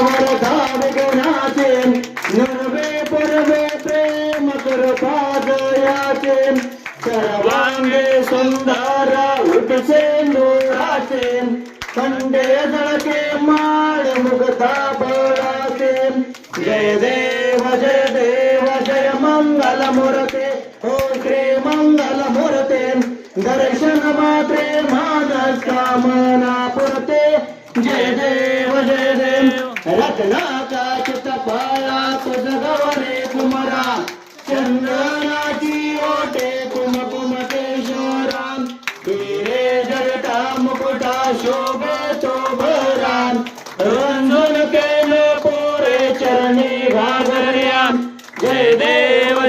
वरदा विघ्नाचे Norway परवे प्रेम कृपा दयाचे सर्वांगे सुंदर उठसे नूराचे खंडे जळके माळ मुक्ता बळाचे जय देव जय मंगल मूर्ते हो श्री मंगल मूर्ते दर्शन मात्रे मानस कामना पुरते जय देव रत्नाचा चितपाळा तुझ गवरे कुमरा चंदनाची ओटे कुमकुम केशोरा हिरे जडता मुकुटा शोभे तो भरान रंजन केले पोरे चरणी घागर्या जय देव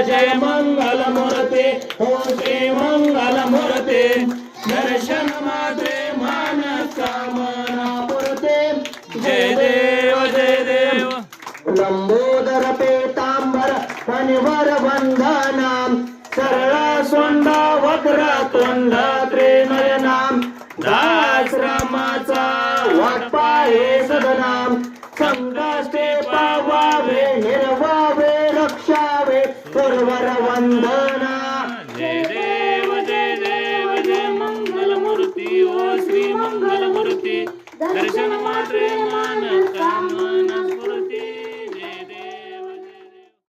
जय मंगल मूर्ते हो श्री मंगल मूर्ते दर्शन मात्रे मानस कामना पुरते जय देव लंबोदर पेतांबर फणिवर वंदनाम सरळ सोंडा वक्र तोंड त्रिनयनाम दाश्रमाचा वाटपा हे सदनाम संकष्टे पावावे निर्वावे रक्षावे परवर वंदना जय देव जय मंगल मूर्ती ओ श्री मंगल मूर्ती दर्शन मात्रे